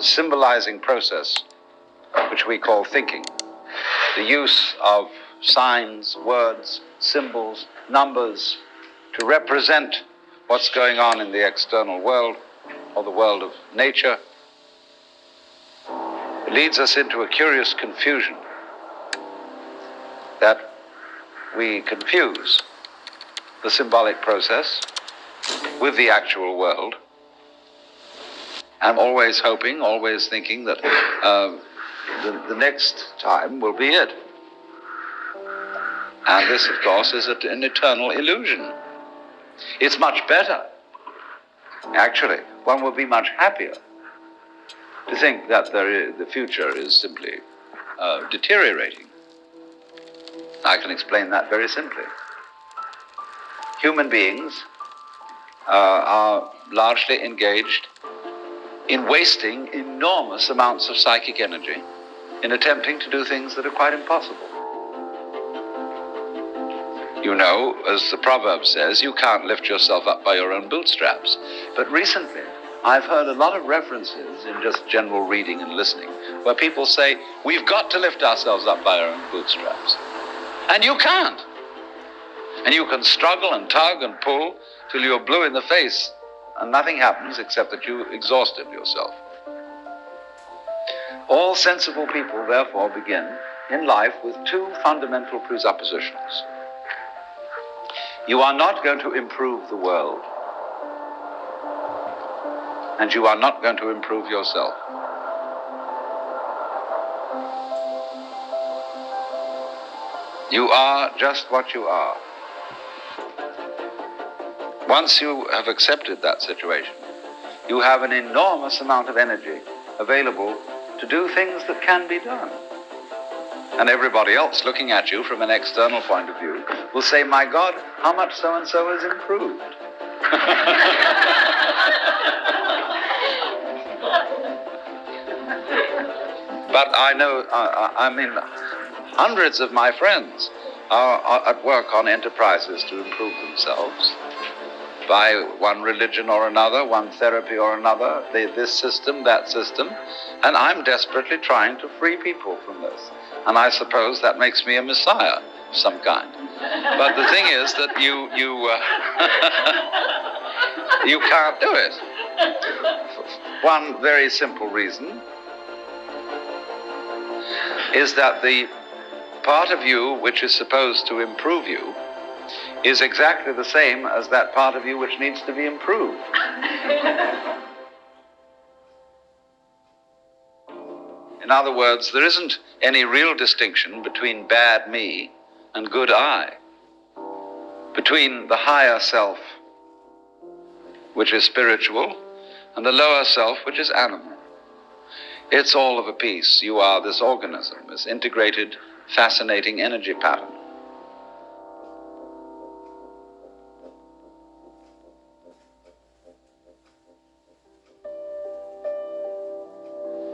symbolizing process which we call thinking. The use of signs, words, symbols, numbers to represent what's going on in the external world or the world of nature leads us into a curious confusion that we confuse the symbolic process with the actual world, and always hoping, always thinking that the next time will be it. And this, of course, is an eternal illusion. It's much better. Actually, one would be much happier to think that the future is simply deteriorating. I can explain that very simply. Human beings are largely engaged in wasting enormous amounts of psychic energy in attempting to do things that are quite impossible. You know, as the proverb says, you can't lift yourself up by your own bootstraps. But recently, I've heard a lot of references in just general reading and listening where people say, we've got to lift ourselves up by our own bootstraps. And you can't. And you can struggle and tug and pull till you're blue in the face, and nothing happens except that you exhausted yourself. All sensible people, therefore, begin in life with two fundamental presuppositions. You are not going to improve the world, and you are not going to improve yourself. You are just what you are. Once you have accepted that situation, you have an enormous amount of energy available to do things that can be done. And everybody else looking at you from an external point of view will say, my God, how much so-and-so has improved. But I know, hundreds of my friends are at work on enterprises to improve themselves by one religion or another, one therapy or another, this system, that system, and I'm desperately trying to free people from this. And I suppose that makes me a messiah of some kind. But the thing is that you can't do it. One very simple reason is that the part of you which is supposed to improve you is exactly the same as that part of you which needs to be improved. In other words, there isn't any real distinction between bad me and good I, between the higher self, which is spiritual, and the lower self, which is animal. It's all of a piece. You are this organism, this integrated, fascinating energy pattern.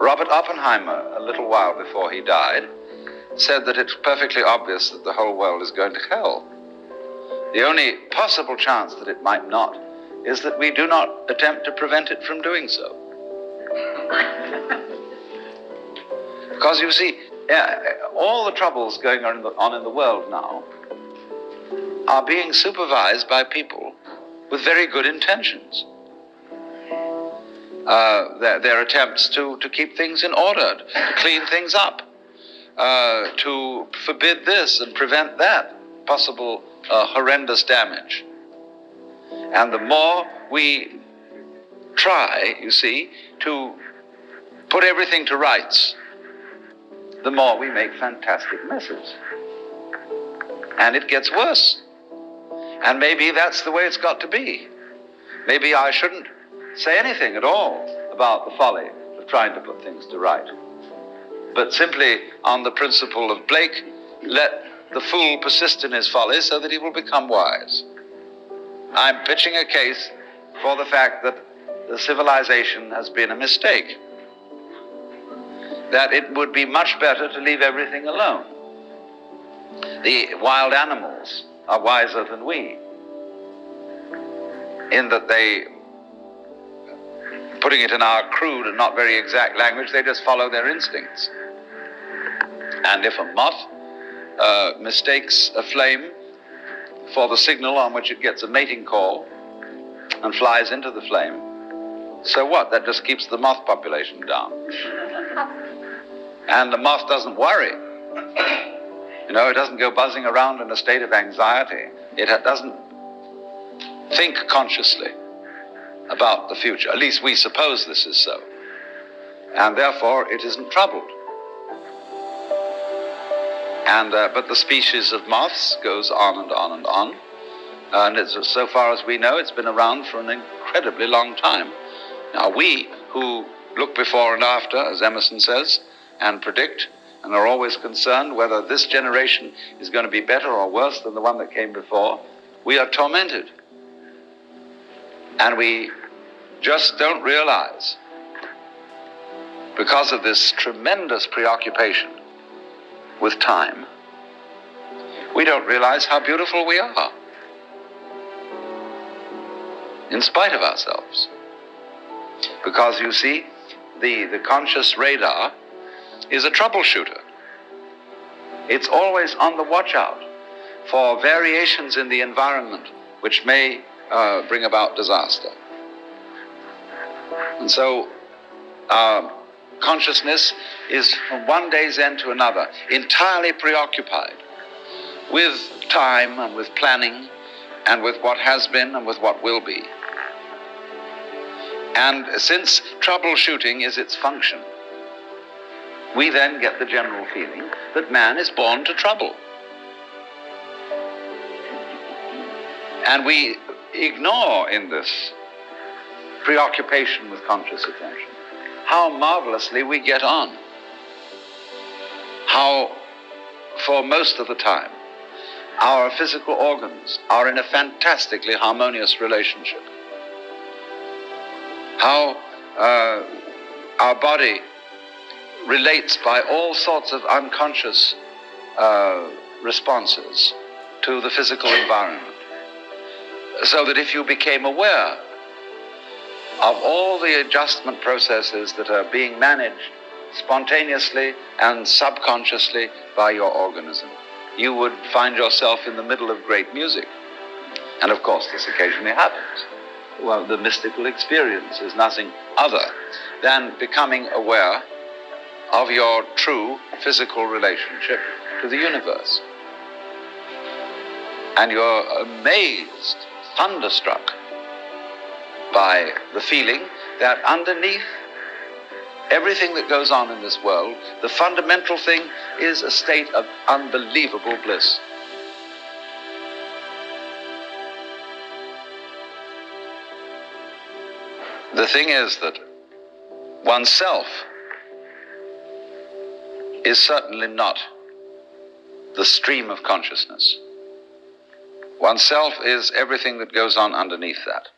Robert Oppenheimer, a little while before he died, said that it's perfectly obvious that the whole world is going to hell. The only possible chance that it might not is that we do not attempt to prevent it from doing so. Because you see, all the troubles going on in the world now are being supervised by people with very good intentions. Their attempts to keep things in order, to clean things up, to forbid this and prevent that possible horrendous damage. And the more we try, you see, to put everything to rights, the more we make fantastic messes. And it gets worse. And maybe that's the way it's got to be. Maybe I shouldn't say anything at all about the folly of trying to put things to right, but simply on the principle of Blake, let the fool persist in his folly so that he will become wise. I'm pitching a case for the fact that the civilization has been a mistake, that it would be much better to leave everything alone. The wild animals are wiser than we, in that they putting it in our crude and not very exact language, they just follow their instincts. And if a moth mistakes a flame for the signal on which it gets a mating call and flies into the flame, so what? That just keeps the moth population down. And the moth doesn't worry. You know, it doesn't go buzzing around in a state of anxiety. It doesn't think consciously about the future. At least we suppose this is so. And therefore, it isn't troubled. And but the species of moths goes on and on and on. And so far as we know, it's been around for an incredibly long time. Now, we who look before and after, as Emerson says, and predict, and are always concerned whether this generation is going to be better or worse than the one that came before, we are tormented. And we just don't realize, because of this tremendous preoccupation with time, we don't realize how beautiful we are, in spite of ourselves. Because you see, the conscious radar is a troubleshooter. It's always on the watch out for variations in the environment which may bring about disaster. And so our consciousness is from one day's end to another entirely preoccupied with time and with planning and with what has been and with what will be. And since troubleshooting is its function, we then get the general feeling that man is born to trouble. And we ignore in this preoccupation with conscious attention how marvelously we get on. How, for most of the time, our physical organs are in a fantastically harmonious relationship. How our body relates by all sorts of unconscious responses to the physical environment. So that if you became aware of all the adjustment processes that are being managed spontaneously and subconsciously by your organism, you would find yourself in the middle of great music. And of course, this occasionally happens. Well, the mystical experience is nothing other than becoming aware of your true physical relationship to the universe. And you're amazed, thunderstruck by the feeling that underneath everything that goes on in this world, the fundamental thing is a state of unbelievable bliss. The thing is that oneself is certainly not the stream of consciousness. Oneself is everything that goes on underneath that.